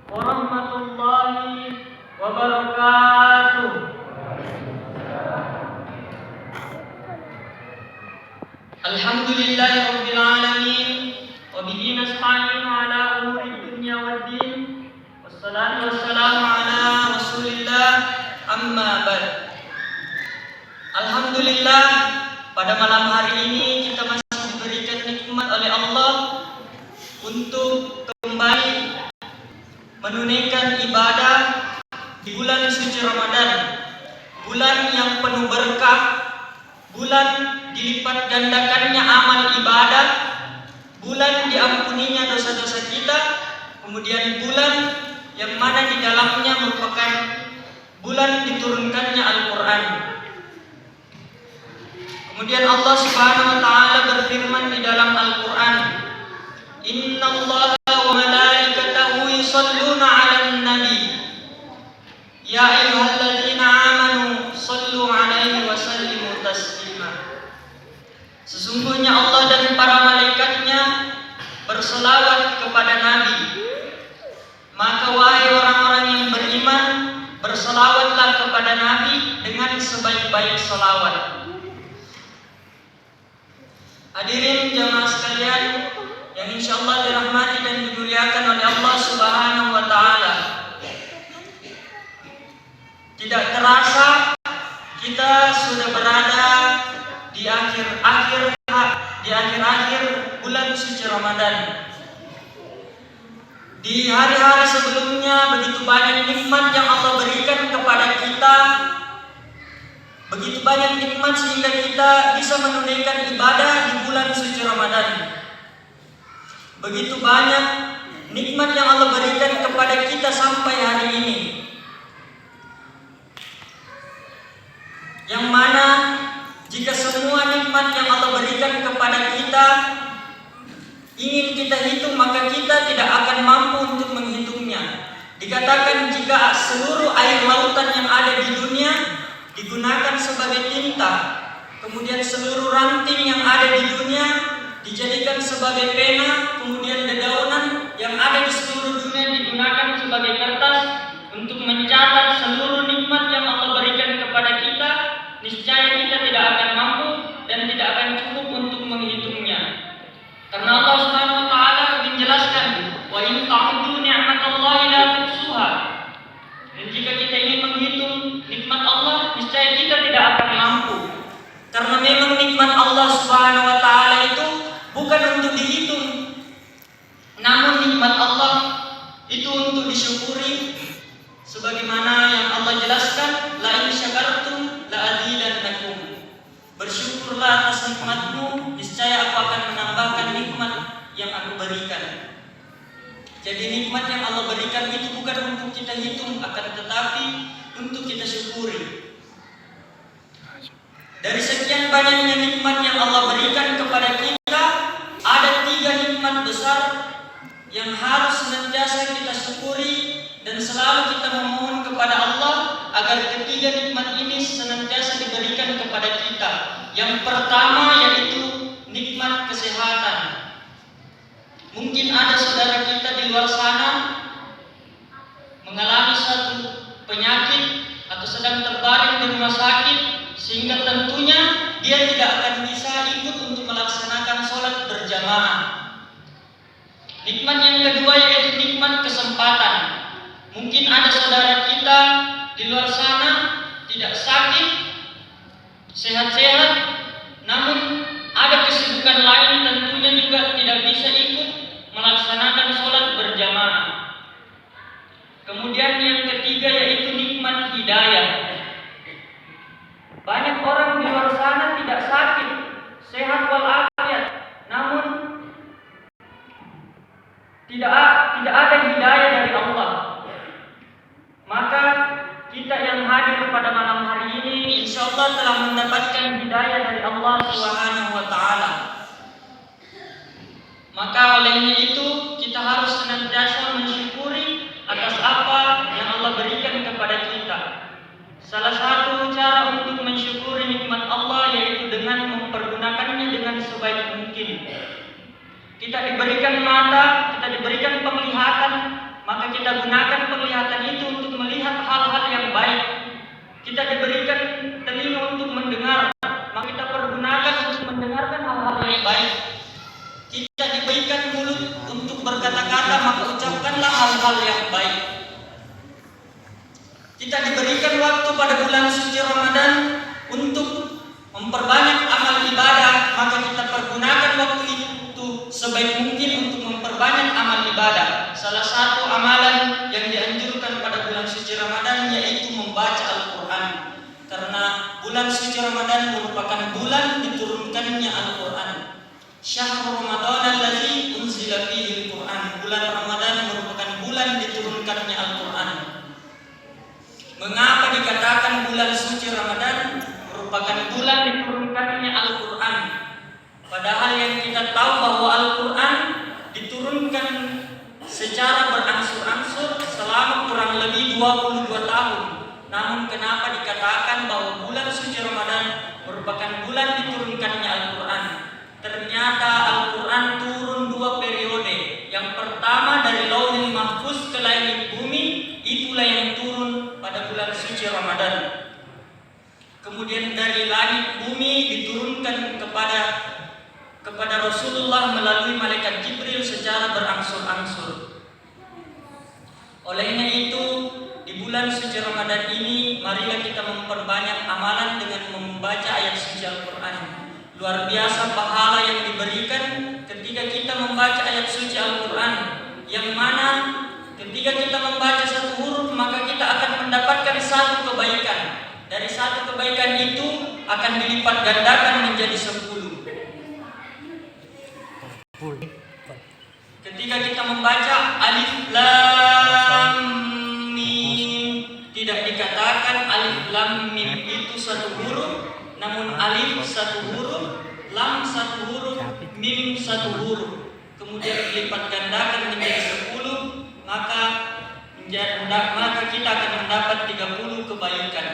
warahmatullahi wabarakatuh. Alhamdulillahi rabbil alamin wa bihi nasta'inu ala umuri dunya waddin. Wassalatu wassalamu ala Rasulillah, amma ba'd. Alhamdulillah, pada malam hari ini kita masih diberikan nikmat oleh Allah untuk kembali menunaikan ibadah di bulan suci Ramadan, bulan yang penuh berkah, bulan dilipat gandakannya amal ibadah, bulan diampuninya dosa-dosa kita, kemudian bulan yang mana di dalamnya merupakan bulan diturunkannya Al-Quran. Kemudian Allah Subhanahu wa taala berfirman di dalam Al-Quran, Innallaha wa malaikatahu yusholluna 'alan nabi ya ayyuhalladzina amanu shallu 'alaihi wa sallimu taslima. Sesungguhnya Allah dan para malaikatnya berselawat kepada Nabi. Maka wahai orang-orang yang beriman, berselawatlah kepada Nabi dengan sebaik-baik selawat. Hadirin jamaah sekalian yang insyaallah dirahmati dan dimuliakan oleh Allah Subhanahu wa taala. Tidak terasa kita sudah berada di akhir-akhir bulan suci Ramadan. Di hari-hari sebelumnya begitu banyak nikmat yang Allah berikan kepada kita, begitu banyak nikmat sehingga kita bisa menunaikan ibadah di bulan suci Ramadan. Begitu banyak nikmat yang Allah berikan kepada kita sampai hari ini, yang mana jika semua nikmat yang Allah berikan kepada kita ingin kita hitung, maka kita tidak akan mampu untuk menghitungnya. Dikatakan jika seluruh air lautan yang ada di dunia digunakan sebagai tinta, kemudian seluruh ranting yang ada di dunia dijadikan sebagai pena, kemudian dedaunan yang ada di seluruh dunia digunakan sebagai kertas untuk mencatat seluruh nikmat yang Allah berikan kepada kita, niscaya kita tidak akan mampu dan tidak akan cukup untuk menghitungnya. Karena Allah Subhanahu wa taala menjelaskan, wa in ta'uddu ni'matallahi la tuhsuha. Dan jika kita ingin menghitung nikmat Allah, niscaya kita tidak akan mampu. Karena memang nikmat Allah Subhanahu wa taala itu bukan untuk dihitung, namun nikmat Allah itu untuk disyukuri. Sebagaimana yang Allah jelaskan, la in syakartum la azidannakum. Bersyukurlah atas nikmatmu, niscaya aku akan menambahkan nikmat yang aku berikan. Jadi nikmat yang Allah berikan itu bukan untuk kita hitung, akan tetapi untuk kita syukuri. Dari sekian banyaknya nikmat yang Allah berikan kepada kita, ada 3 nikmat besar yang harus senantiasa kita syukuri dan selalu kita memohon kepada Allah agar ketiga nikmat ini senantiasa diberikan kepada kita. Yang pertama yaitu nikmat kesehatan. Mungkin ada saudara kita di luar sana mengalami suatu penyakit atau sedang terbaring di rumah sakit, sehingga tentunya dia tidak akan bisa ikut untuk melaksanakan sholat berjamaah. Nikmat yang kedua yaitu nikmat kesempatan. Mungkin ada saudara kita di luar sana tidak sakit, sehat-sehat, namun ada kesibukan lain, tentunya juga tidak bisa ikut melaksanakan sholat berjamaah. Kemudian yang ketiga yaitu nikmat hidayah. Banyak orang di luar sana tidak sakit, sehat walafiat, namun tidak ada hidayah dari Allah. Maka kita yang hadir pada malam hari ini insyaallah telah mendapatkan hidayah dari Allah Subhanahu wa taala. Maka olehnya itu kita harus senantiasa mensyukuri atas apa yang Allah berikan kepada kita. Salah satu cara untuk mensyukuri nikmat Allah yaitu dengan mempergunakannya dengan sebaik mungkin. Kita diberikan mata, kita diberikan penglihatan, maka kita kita gunakan penglihatan itu untuk melihat hal-hal yang baik. Kita diberikan telinga untuk mendengar, maka kita pergunakan untuk mendengarkan hal-hal yang baik. Kita diberikan mulut untuk berkata-kata, maka ucapkanlah hal-hal yang baik. Kita diberikan waktu pada bulan suci Ramadan untuk memperbanyak amal ibadah, maka kita pergunakan waktu itu sebaik mungkin untuk memperbanyak amal ibadah. Salah satu amalan yang dianjurkan pada bulan suci Ramadan yaitu membaca Al-Quran. Karena bulan suci Ramadan merupakan bulan diturunkannya Al-Quran. Syahrul Ramadan allazi unzila fihi Al-Quran. Bulan Ramadan merupakan bulan diturunkannya Al-Quran. Mengapa dikatakan bulan suci Ramadan merupakan bulan diturunkannya Al-Quran? Padahal yang kita tahu bahwa Al-Quran diturunkan secara berangsur-angsur selama kurang lebih 22 tahun. Namun kenapa dikatakan bahwa bulan suci Ramadan merupakan bulan diturunkannya Al-Quran? Ternyata Al-Quran turun 2 periode. Yang pertama dari Lauhul Mahfuz ke langit bumi, itulah yang turun pada bulan suci Ramadan. Kemudian dari langit bumi diturunkan kepada Rasulullah melalui malaikat Jibril secara berangsur-angsur. Olehnya itu, di bulan suci Ramadan ini, marilah kita memperbanyak amalan dengan membaca ayat suci Al-Quran. Luar biasa pahala yang diberikan ketika kita membaca ayat suci Al-Quran, yang mana ketika kita membaca satu huruf, maka kita akan mendapatkan satu kebaikan. Dari satu kebaikan itu akan dilipat gandakan menjadi 10. Ketika kita membaca alif lam mim, tidak dikatakan alif lam mim itu satu huruf, namun alif satu huruf, lam satu huruf, mim satu huruf. Kemudian dilipat gandakan menjadi 10, maka kita akan mendapat 30 kebaikan.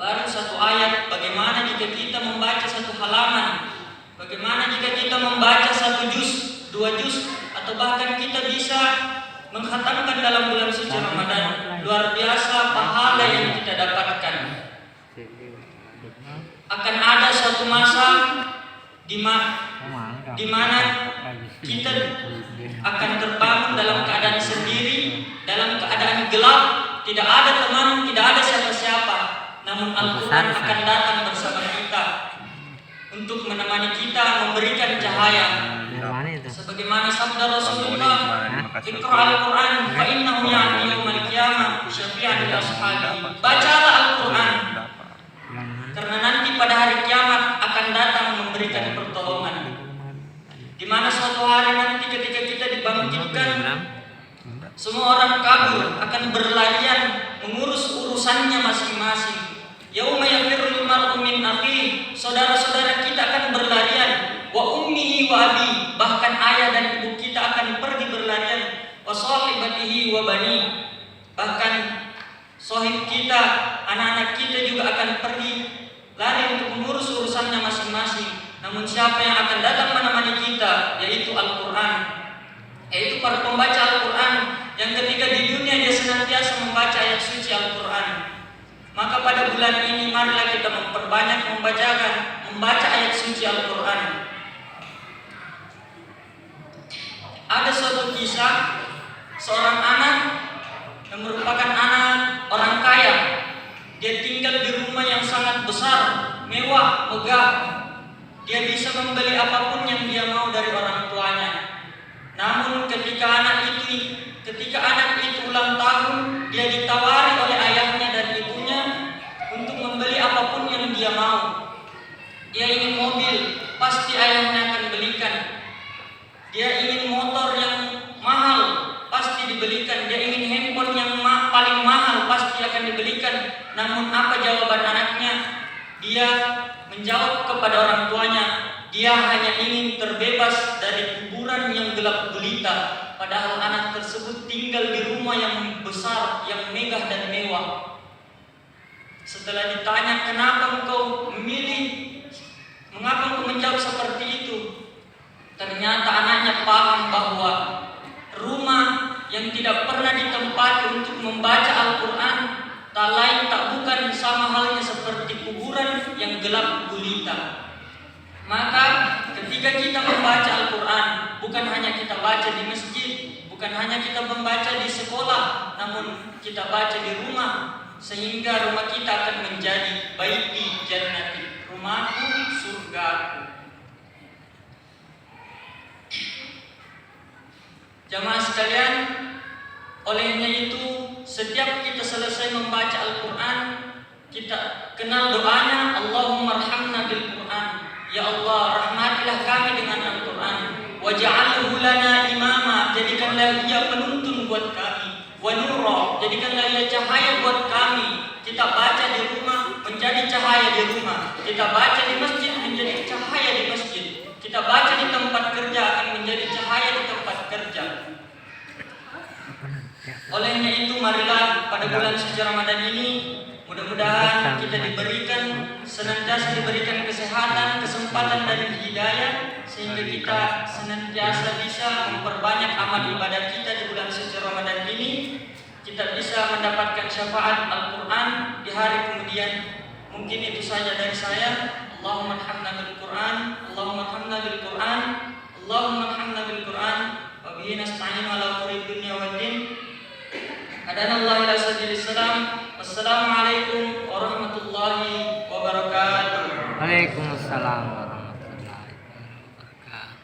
Baru satu ayat, bagaimana jika kita membaca satu halaman? Bagaimana jika kita membaca 1 juz, 2 juz, atau bahkan kita bisa mengkhatamkan dalam bulan suci Ramadan? Luar biasa pahala yang kita dapatkan. Akan ada suatu masa di mana kita akan terbangun dalam keadaan sendiri, dalam keadaan gelap, tidak ada teman, tidak ada siapa-siapa. Namun Al-Quran akan datang bersama kita untuk menemani kita, memberikan cahaya. Sebagaimana sabda Rasulullah, "Iqra al-Quran fa innahu ya'ti yaumal qiyamah syafi'an li ashabi." Bacalah Al-Quran, karena nanti pada hari kiamat akan datang memberikan pertolongan. Di mana suatu hari nanti ketika kita dibangkitkan, semua orang kabur akan berlarian mengurus urusannya masing-masing. Yauma yafirrul mar'u min akhihi, saudara-saudara kita akan berlarian, wa ummihi wa abi, bahkan ayah dan ibu kita akan pergi berlarian, wa sahibatihi wa bani, bahkan sahib kita, anak-anak kita juga akan pergi lari untuk mengurus urusannya masing-masing. Namun siapa yang akan datang menemani kita, yaitu Al-Quran, yaitu para pembaca Al-Quran yang ketika di dunia dia senantiasa membaca ayat suci Al-Quran. Maka pada bulan ini marilah kita memperbanyak membaca ayat suci Al-Quran. Ada suatu kisah seorang anak yang merupakan anak orang kaya. Dia tinggal di rumah yang sangat besar, mewah, megah. Dia bisa membeli apapun yang dia mau dari orang tuanya. Namun ketika anak itu ulang tahun, dia ditawari oleh ayahnya dan ibunya untuk membeli apapun yang dia mau. Dia ingin mobil, pasti ayahnya akan belikan. Dia ingin motor yang mahal, pasti dibelikan. Dia ingin handphone yang paling mahal, pasti akan dibelikan. Namun apa jawaban anaknya? Dia menjawab kepada orang tuanya, dia hanya ingin terbebas dari kuburan yang gelap gulita. Padahal anak tersebut tinggal di rumah yang besar, yang megah dan mewah. Setelah ditanya, kenapa engkau menjawab seperti itu? Ternyata anaknya paham bahwa rumah yang tidak pernah ditempati untuk membaca Al-Quran, tak lain tak bukan sama halnya seperti kuburan yang gelap gulita. Maka ketika kita membaca Al-Quran, bukan hanya kita baca di masjid, bukan hanya kita membaca di sekolah, namun kita baca di rumah, sehingga rumah kita akan menjadi baiti jannati, rumahku surgaku. Jamaah sekalian, olehnya itu setiap kita selesai membaca Al-Quran, kita kenal doanya, Allahumma arhamna bil Quran. Ya Allah, rahmatilah kami dengan Al-Quran. Waj'alhu lana imama, jadikanlah ia penuntun buat kami. Wa nura, jadikanlah ia cahaya buat kami. Kita baca di rumah menjadi cahaya di rumah. Kita baca di masjid menjadi cahaya di masjid. Kita baca di tempat kerja akan menjadi cahaya di tempat kerja. Olehnya itu marilah pada bulan suci Ramadan ini mudah-mudahan kita diberikan senantiasa diberikan kesehatan, kesempatan dan hidayah sehingga kita senantiasa bisa memperbanyak amal ibadah kita di bulan suci Ramadan ini. Kita bisa mendapatkan syafaat Al-Quran di hari kemudian. Mungkin itu saja dari saya. Allahumma arhamna bil Quran, Allahumma arhamna bil Quran, Allahumma arhamna bil Quran. Wa bihi nasta'inu ala umuri dunya wad din. Hadanallahu ila sabilis salam. Wassalamualaikum warahmatullahi wabarakatuh. Waalaikumsalam.